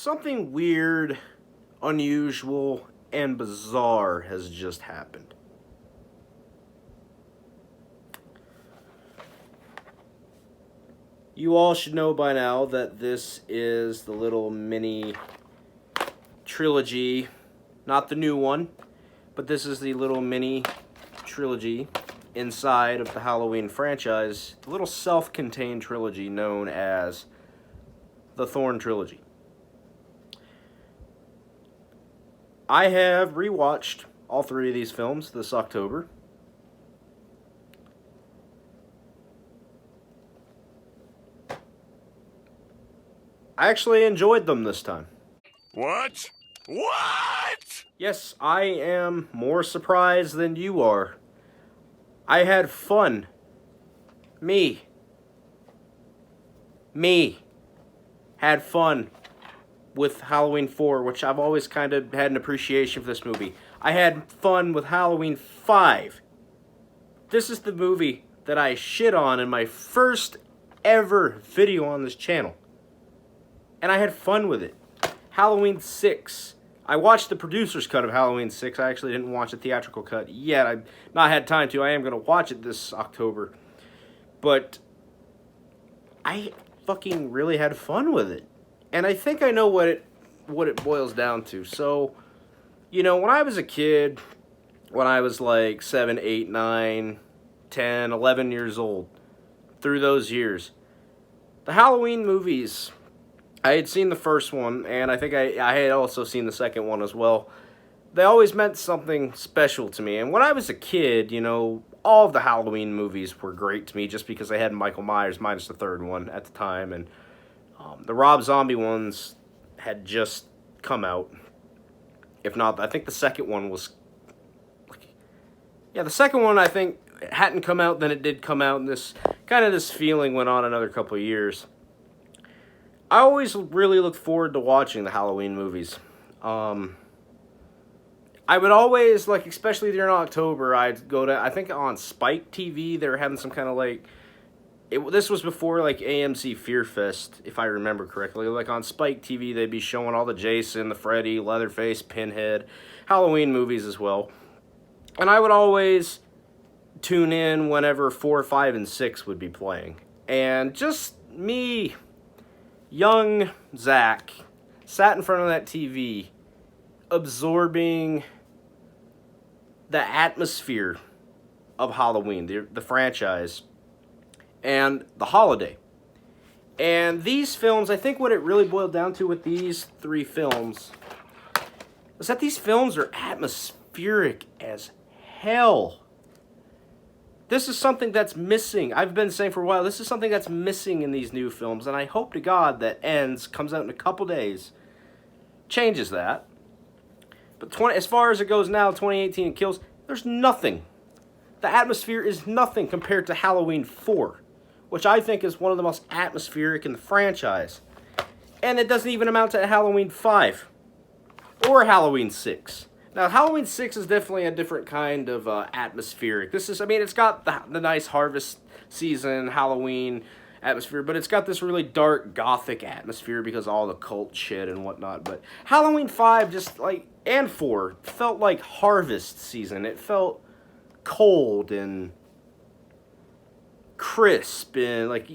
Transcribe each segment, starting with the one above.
something weird, unusual, and bizarre has just happened. You all should know by now that this is the little mini trilogy, not the new one, but this is the little mini trilogy inside of the Halloween franchise, the little self-contained trilogy known as the Thorn trilogy. I have rewatched all three of these films this October. I actually enjoyed them this time. What? What? Yes, I am more surprised than you are. I had fun. Me. Had fun with Halloween 4, which I've always kind of had an appreciation for this movie. I had fun with Halloween 5. This is the movie that I shit on in my first ever video on this channel. And I had fun with it. Halloween 6. I watched the producer's cut of Halloween 6. I actually didn't watch the theatrical cut yet. I've not had time to. I am going to watch it this October. But I fucking really had fun with it. And I think I know what it boils down to. So, you know, when I was a kid, when I was like 7, 8, 9, 10, 11 years old, through those years, the Halloween movies, I had seen the first one, and I think I had also seen the second one as well. They always meant something special to me. And when I was a kid, you know, all of the Halloween movies were great to me just because I had Michael Myers, minus the third one at the time. And the Rob Zombie ones had just come out. If not, I think the second one was... Yeah, the second one, I think, hadn't come out, then it did come out, and this feeling went on another couple of years. I always really looked forward to watching the Halloween movies. I would always, like, especially during October, I'd go to, I think on Spike TV, they were having some kind of, like, this was before, like, AMC Fear Fest, if I remember correctly. Like, on Spike TV, they'd be showing all the Jason, the Freddy, Leatherface, Pinhead, Halloween movies as well. And I would always tune in whenever 4, 5, and 6 would be playing. And just me, young Zach, sat in front of that TV, absorbing the atmosphere of Halloween, the franchise, and the holiday. And these films, I think what it really boiled down to with these three films is that these films are atmospheric as hell. This is something that's missing. I've been saying for a while, this is something that's missing in these new films, and I hope to God that Ends comes out in a couple days, changes that. But as far as it goes now, 2018 Kills, there's nothing. The atmosphere is nothing compared to Halloween 4, which I think is one of the most atmospheric in the franchise. And it doesn't even amount to Halloween 5 or Halloween 6. Now, Halloween 6 is definitely a different kind of atmospheric. This is, I mean, it's got the nice harvest season, Halloween atmosphere, but it's got this really dark, gothic atmosphere because of all the cult shit and whatnot. But Halloween 5 just, like, and 4 felt like harvest season. It felt cold and crisp and, like,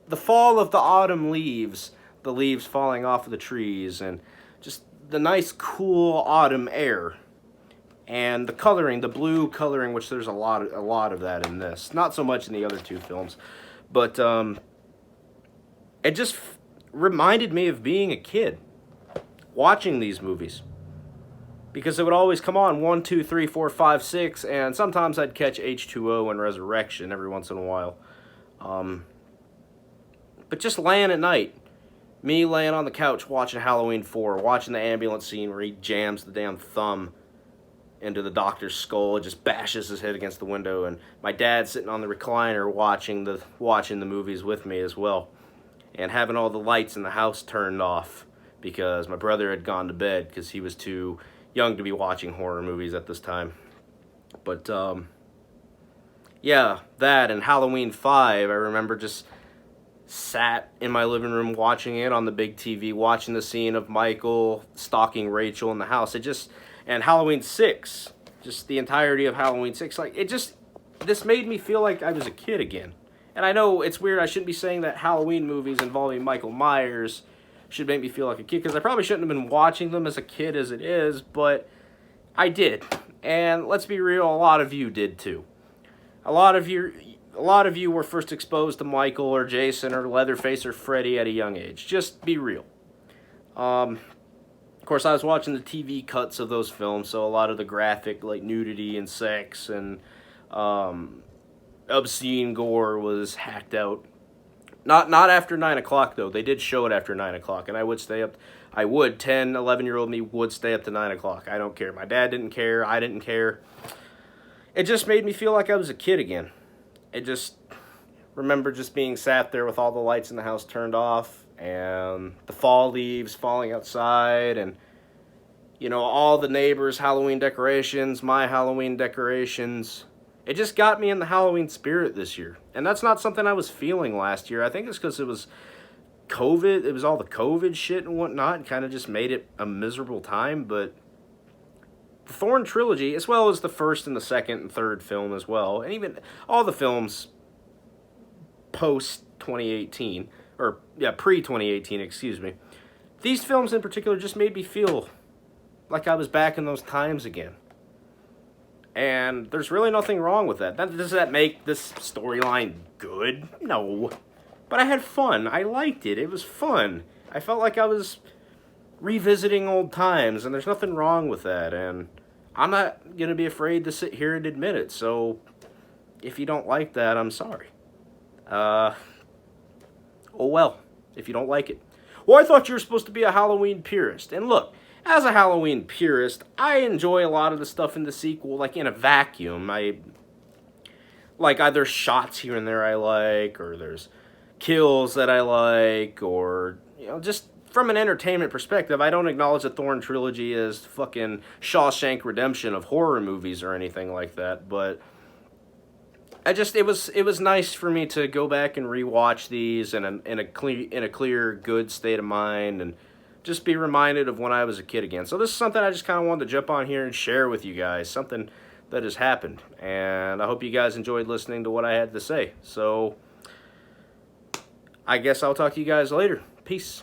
the fall of the autumn leaves, the leaves falling off of the trees, and just the nice, cool autumn air, and the coloring, the blue coloring, which there's a lot of that in this. Not so much in the other two films, but it just reminded me of being a kid watching these movies, because it would always come on 1, 2, 3, 4, 5, 6, and sometimes I'd catch H2O and Resurrection every once in a while. But just laying at night. Me laying on the couch watching Halloween 4, watching the ambulance scene where he jams the damn thumb into the doctor's skull and just bashes his head against the window, and my dad sitting on the recliner watching the movies with me as well, and having all the lights in the house turned off because my brother had gone to bed because he was too young to be watching horror movies at this time. But yeah, that and Halloween 5, I remember just sat in my living room watching it on the big TV, watching the scene of Michael stalking Rachel in the house. And Halloween 6, just the entirety of Halloween 6, like, this made me feel like I was a kid again. And I know it's weird, I shouldn't be saying that Halloween movies involving Michael Myers should make me feel like a kid, because I probably shouldn't have been watching them as a kid as it is, but I did. And let's be real, a lot of you did too. A lot of you were first exposed to Michael or Jason or Leatherface or Freddy at a young age. Just be real. Of course, I was watching the TV cuts of those films, so a lot of the graphic, like nudity and sex and obscene gore was hacked out. Not after 9 o'clock, though. They did show it after 9 o'clock, and I would stay up. 10, 11-year-old me would stay up to 9 o'clock. I don't care. My dad didn't care. I didn't care. It just made me feel like I was a kid again. I just remember just being sat there with all the lights in the house turned off, and the fall leaves falling outside, and, you know, all the neighbors' Halloween decorations, my Halloween decorations. It just got me in the Halloween spirit this year. And that's not something I was feeling last year. I think it's because it was COVID. It was all the COVID shit and whatnot, and kind of just made it a miserable time. But the Thorn trilogy, as well as the first and the second and third film as well, and even all the films post-2018, or, yeah, pre-2018, excuse me. These films in particular just made me feel like I was back in those times again. And there's really nothing wrong with that. Does that make this storyline good? No. But I had fun. I liked it. It was fun. I felt like I was revisiting old times, and there's nothing wrong with that. And I'm not going to be afraid to sit here and admit it. So if you don't like that, I'm sorry. Oh well, if you don't like it. Well, I thought you were supposed to be a Halloween purist. And look, as a Halloween purist, I enjoy a lot of the stuff in the sequel, like in a vacuum. There's shots here and there I like, or there's kills that I like, or, you know, just from an entertainment perspective, I don't acknowledge the Thorn trilogy as fucking Shawshank Redemption of horror movies or anything like that, but it was nice for me to go back and rewatch these in a clear, good state of mind, and just be reminded of when I was a kid again. So this is something I just kind of wanted to jump on here and share with you guys, something that has happened. And I hope you guys enjoyed listening to what I had to say. So I guess I'll talk to you guys later. Peace.